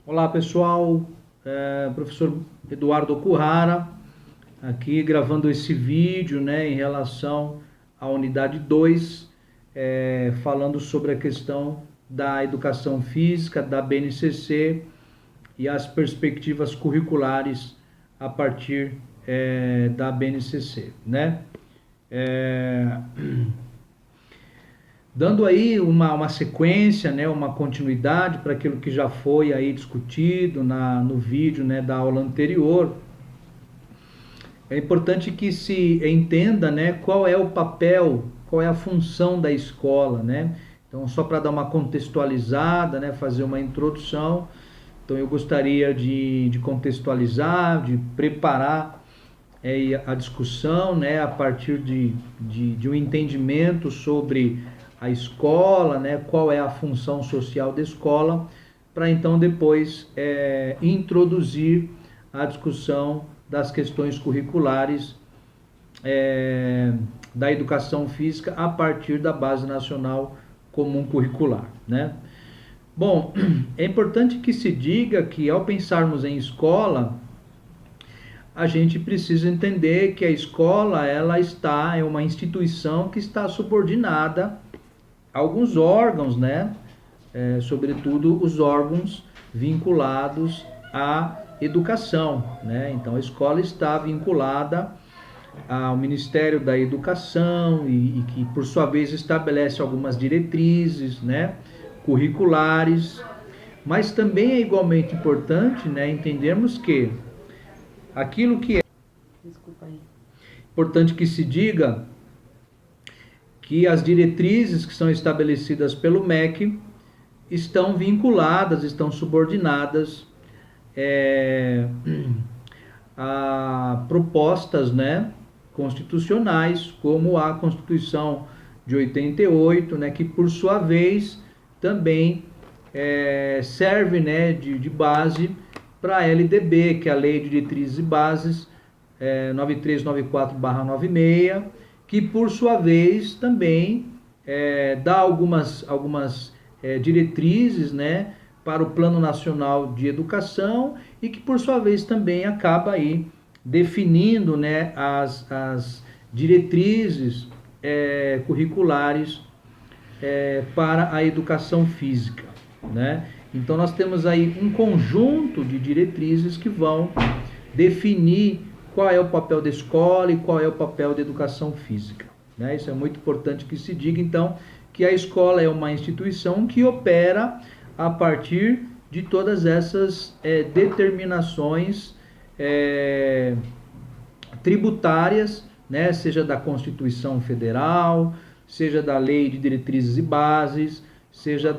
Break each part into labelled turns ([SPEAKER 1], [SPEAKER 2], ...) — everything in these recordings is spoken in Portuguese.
[SPEAKER 1] Olá pessoal, professor Eduardo Okuhara, aqui gravando esse vídeo, né, em relação à unidade 2, falando sobre a questão da educação física, da BNCC e as perspectivas curriculares a partir da BNCC, né? Dando aí uma sequência, né, uma continuidade para aquilo que já foi aí discutido no vídeo, né, da aula anterior. É importante que se entenda, né, qual é o papel, qual é a função da escola, né? Então, só para dar uma contextualizada, né, fazer uma introdução. Então, eu gostaria de contextualizar, de preparar a discussão, né, a partir de um entendimento sobre a escola, né, qual é a função social da escola, para então depois introduzir a discussão das questões curriculares da educação física a partir da Base Nacional Comum Curricular, né? Bom, é importante que se diga que ao pensarmos em escola, a gente precisa entender que a escola é uma instituição que está subordinada a alguns órgãos, né? Sobretudo os órgãos vinculados à educação, né? Então a escola está vinculada ao Ministério da Educação e que por sua vez estabelece algumas diretrizes, né, curriculares, mas também é igualmente importante, né, entendermos que aquilo que é importante que se diga que as diretrizes que são estabelecidas pelo MEC estão vinculadas, estão subordinadas a propostas, né, constitucionais, como a Constituição de 88, né, que por sua vez também serve, né, de base para a LDB, que é a Lei de Diretrizes e Bases 9394/96, que por sua vez também dá algumas diretrizes, né, para o Plano Nacional de Educação e que por sua vez também acaba aí definindo, né, as diretrizes curriculares para a educação física, né? Então nós temos aí um conjunto de diretrizes que vão definir qual é o papel da escola e qual é o papel da educação física, né? Isso é muito importante que se diga, então, que a escola é uma instituição que opera a partir de todas essas determinações tributárias, né? Seja da Constituição Federal, seja da Lei de Diretrizes e Bases, seja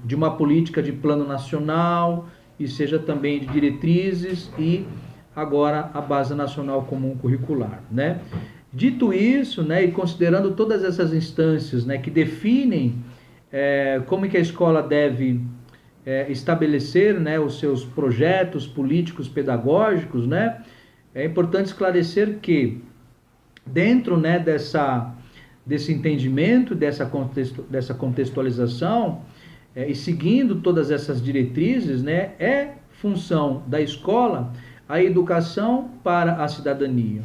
[SPEAKER 1] de uma política de plano nacional, e seja também de diretrizes e agora a Base Nacional Comum Curricular, né? Dito isso, né, e considerando todas essas instâncias, né, que definem como que a escola deve estabelecer, né, os seus projetos políticos pedagógicos, né, é importante esclarecer que dentro, né, desse entendimento, dessa contextualização, e seguindo todas essas diretrizes, né, é função da escola a educação para a cidadania.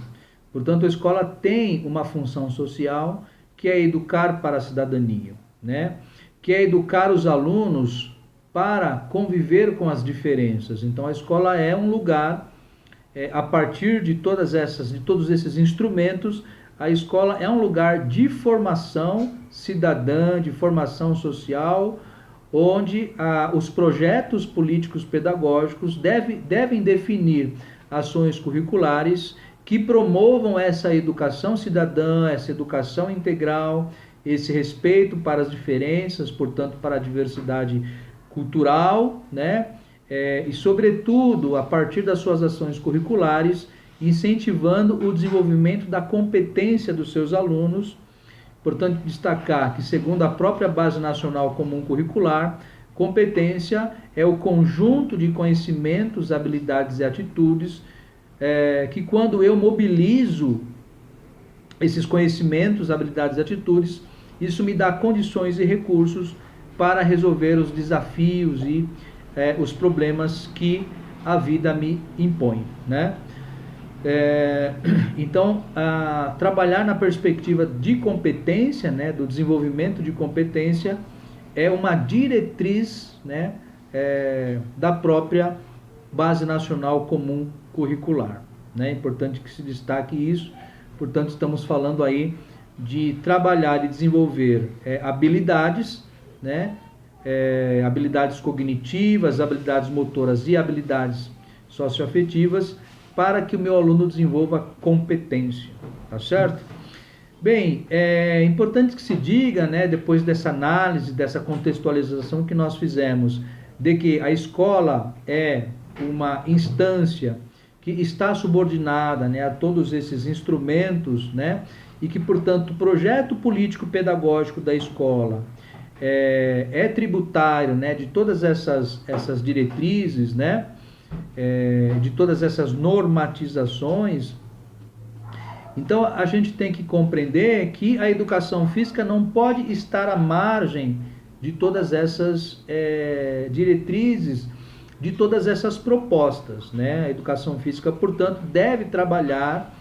[SPEAKER 1] Portanto, a escola tem uma função social que é educar para a cidadania, né? Que é educar os alunos para conviver com as diferenças. Então, a escola é um lugar, a partir de todos esses instrumentos, a escola é um lugar de formação cidadã, de formação social, onde os projetos políticos pedagógicos devem definir ações curriculares que promovam essa educação cidadã, essa educação integral, esse respeito para as diferenças, portanto, para a diversidade cultural, né? E, sobretudo, a partir das suas ações curriculares, incentivando o desenvolvimento da competência dos seus alunos. Portanto, destacar que, segundo a própria Base Nacional Comum Curricular, competência é o conjunto de conhecimentos, habilidades e atitudes que, quando eu mobilizo esses conhecimentos, habilidades e atitudes, isso me dá condições e recursos para resolver os desafios e os problemas que a vida me impõe, né? Então, trabalhar na perspectiva de competência, né, do desenvolvimento de competência, é uma diretriz, né, da própria Base Nacional Comum Curricular, né? É importante que se destaque isso. Portanto, estamos falando aí de trabalhar e desenvolver habilidades, né, habilidades cognitivas, habilidades motoras e habilidades socioafetivas, para que o meu aluno desenvolva competência, tá certo? Bem, é importante que se diga, né, depois dessa análise, dessa contextualização que nós fizemos, de que a escola é uma instância que está subordinada, né, a todos esses instrumentos, né, e que, portanto, o projeto político-pedagógico da escola é tributário, né, de todas essas diretrizes, né, de todas essas normatizações. Então, a gente tem que compreender que a educação física não pode estar à margem de todas essas diretrizes, de todas essas propostas, né? A educação física, portanto, deve trabalhar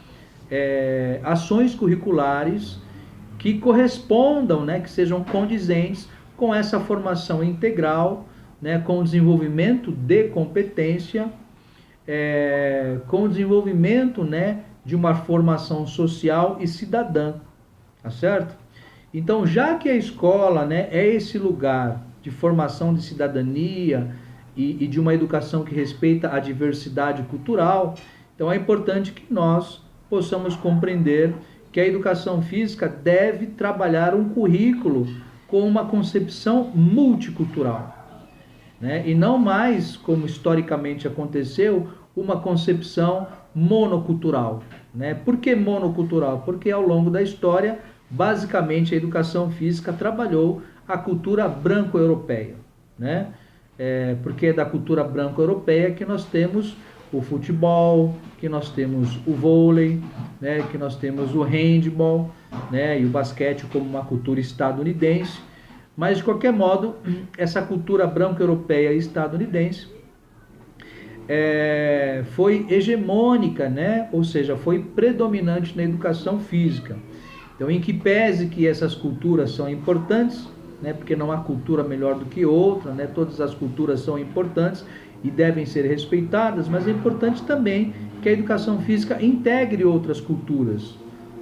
[SPEAKER 1] ações curriculares que correspondam, né, que sejam condizentes com essa formação integral, né, com o desenvolvimento de competência, com o desenvolvimento, né, de uma formação social e cidadã, tá certo? Então, já que a escola, né, é esse lugar de formação de cidadania e de uma educação que respeita a diversidade cultural, então é importante que nós possamos compreender que a educação física deve trabalhar um currículo com uma concepção multicultural, né? E não mais, como historicamente aconteceu, uma concepção monocultural, né? Por que monocultural? Porque ao longo da história, basicamente, a educação física trabalhou a cultura branco-europeia, né? Porque é da cultura branco-europeia que nós temos o futebol, que nós temos o vôlei, né? Que nós temos o handball, né? E o basquete como uma cultura estadunidense. Mas, de qualquer modo, essa cultura branco-europeia e estadunidense foi hegemônica, né? Ou seja, foi predominante na educação física. Então, em que pese que essas culturas são importantes, né? Porque não há cultura melhor do que outra, né? Todas as culturas são importantes e devem ser respeitadas, mas é importante também que a educação física integre outras culturas,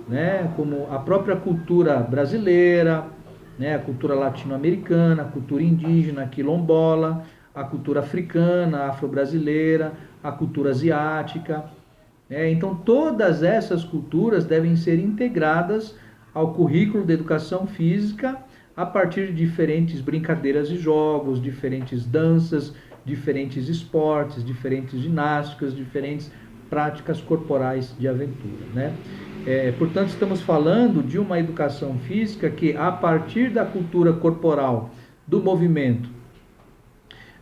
[SPEAKER 1] né? Como a própria cultura brasileira, né? A cultura latino-americana, a cultura indígena, quilombola, a cultura africana, afro-brasileira, a cultura asiática. Então, todas essas culturas devem ser integradas ao currículo de educação física a partir de diferentes brincadeiras e jogos, diferentes danças, diferentes esportes, diferentes ginásticas, diferentes práticas corporais de aventura, né? Portanto, estamos falando de uma educação física que, a partir da cultura corporal do movimento,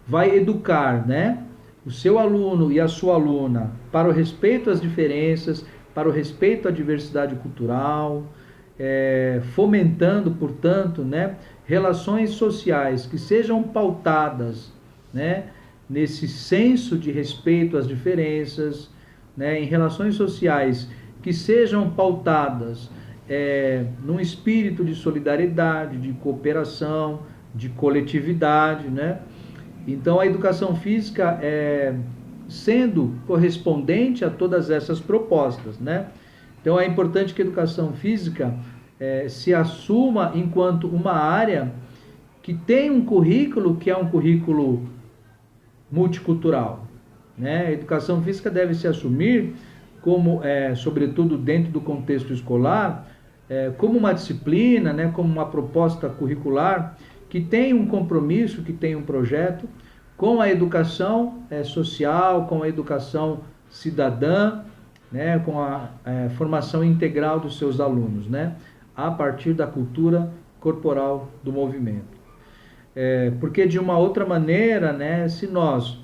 [SPEAKER 1] vai educar, né, o seu aluno e a sua aluna para o respeito às diferenças, para o respeito à diversidade cultural, fomentando, portanto, né, relações sociais que sejam pautadas, né, nesse senso de respeito às diferenças, né, em relações sociais que sejam pautadas num espírito de solidariedade, de cooperação, de coletividade, né? Então, a educação física sendo correspondente a todas essas propostas, né? Então, é importante que a educação física se assuma enquanto uma área que tem um currículo que é um currículo multicultural, né? A educação física deve se assumir como, sobretudo dentro do contexto escolar, como uma disciplina, né? Como uma proposta curricular que tem um compromisso, que tem um projeto com a educação social, com a educação cidadã, né, com a formação integral dos seus alunos, né, a partir da cultura corporal do movimento. Porque de uma outra maneira, né, se nós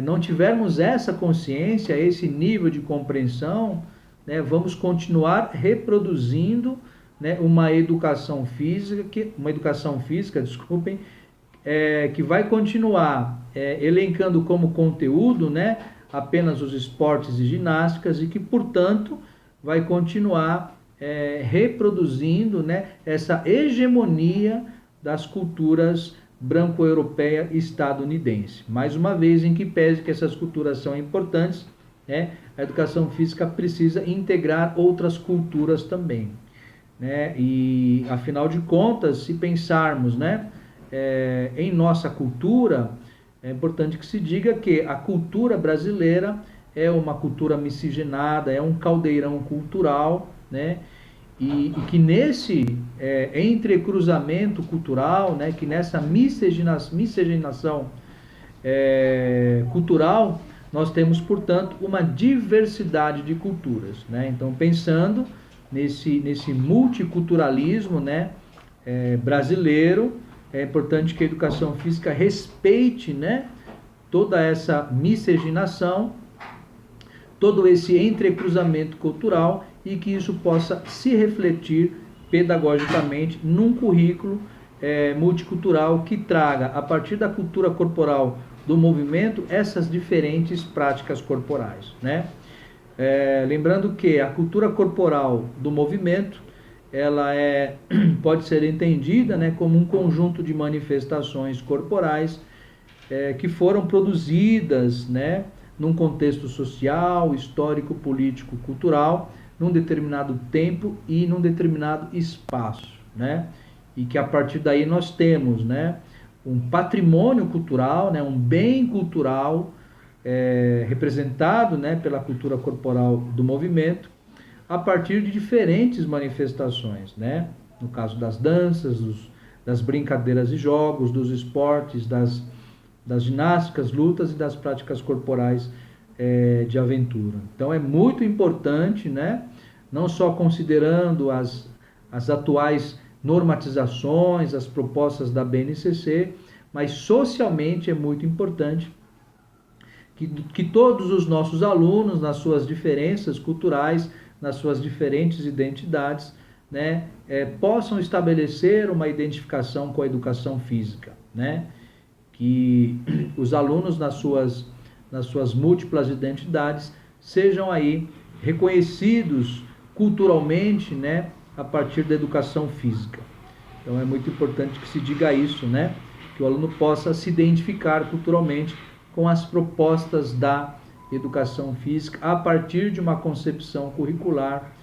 [SPEAKER 1] não tivermos essa consciência, esse nível de compreensão, né, vamos continuar reproduzindo, né, uma educação física, que vai continuar elencando como conteúdo, né, apenas os esportes e ginásticas e que, portanto, vai continuar reproduzindo, né, essa hegemonia das culturas branco-europeia e estadunidense. Mais uma vez, em que pese que essas culturas são importantes, né, a educação física precisa integrar outras culturas também, né? E, afinal de contas, se pensarmos, né, em nossa cultura, é importante que se diga que a cultura brasileira é uma cultura miscigenada, é um caldeirão cultural, né? E que nesse entrecruzamento cultural, né, que nessa miscigenação cultural, nós temos, portanto, uma diversidade de culturas, né? Então, pensando nesse multiculturalismo, né, brasileiro, é importante que a educação física respeite, né, toda essa miscigenação, todo esse entrecruzamento cultural e que isso possa se refletir pedagogicamente num currículo multicultural que traga, a partir da cultura corporal do movimento, essas diferentes práticas corporais, né? Lembrando que a cultura corporal do movimento, ela pode ser entendida, né, como um conjunto de manifestações corporais que foram produzidas, né, num contexto social, histórico, político, cultural, num determinado tempo e num determinado espaço, né? E que a partir daí nós temos, né, um patrimônio cultural, né, um bem cultural representado, né, pela cultura corporal do movimento, a partir de diferentes manifestações, né? No caso das danças, das brincadeiras e jogos, dos esportes, das ginásticas, lutas e das práticas corporais de aventura. Então é muito importante, né, não só considerando as atuais normatizações, as propostas da BNCC, mas socialmente é muito importante que todos os nossos alunos, nas suas diferenças culturais, nas suas diferentes identidades, né, possam estabelecer uma identificação com a educação física, né? Que os alunos nas suas múltiplas identidades sejam aí reconhecidos culturalmente, né, a partir da educação física. Então é muito importante que se diga isso, né, que o aluno possa se identificar culturalmente com as propostas da educação física a partir de uma concepção curricular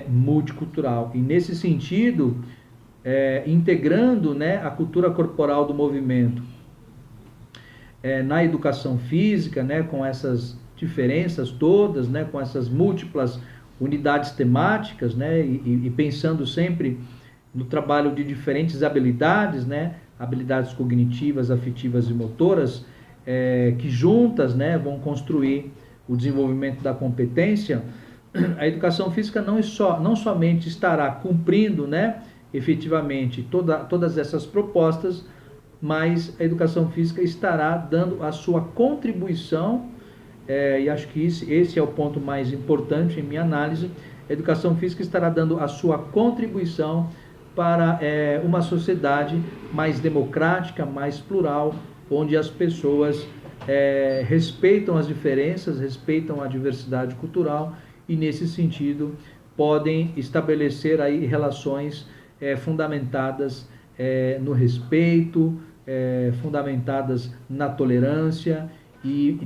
[SPEAKER 1] multicultural. E nesse sentido, integrando, né, a cultura corporal do movimento na educação física, né, com essas diferenças todas, né, com essas múltiplas unidades temáticas, né, e pensando sempre no trabalho de diferentes habilidades, né, habilidades cognitivas, afetivas e motoras, que juntas, né, vão construir o desenvolvimento da competência. A educação física não somente estará cumprindo, né, efetivamente todas essas propostas, mas a educação física estará dando a sua contribuição, e acho que esse é o ponto mais importante em minha análise. A educação física estará dando a sua contribuição para uma sociedade mais democrática, mais plural, onde as pessoas respeitam as diferenças, respeitam a diversidade cultural e, nesse sentido, podem estabelecer aí relações fundamentadas no respeito, fundamentadas na tolerância e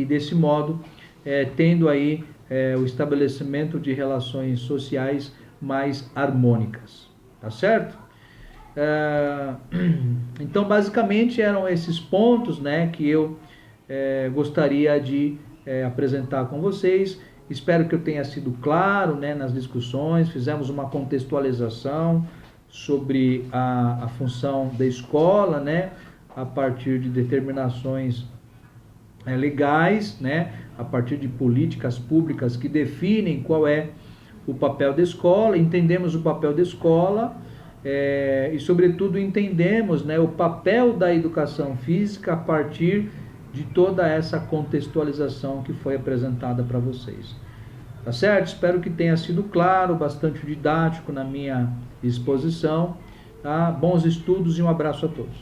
[SPEAKER 1] desse modo, tendo aí o estabelecimento de relações sociais mais harmônicas, tá certo? Então, basicamente, eram esses pontos, né, que eu gostaria de apresentar com vocês. Espero que eu tenha sido claro, né, nas discussões. Fizemos uma contextualização sobre a função da escola, né, a partir de determinações legais, né, a partir de políticas públicas que definem qual é o papel da escola. Entendemos o papel da escola e, sobretudo, entendemos, né, o papel da educação física a partir de toda essa contextualização que foi apresentada para vocês. Tá certo? Espero que tenha sido claro, bastante didático na minha exposição. Tá? Bons estudos e um abraço a todos.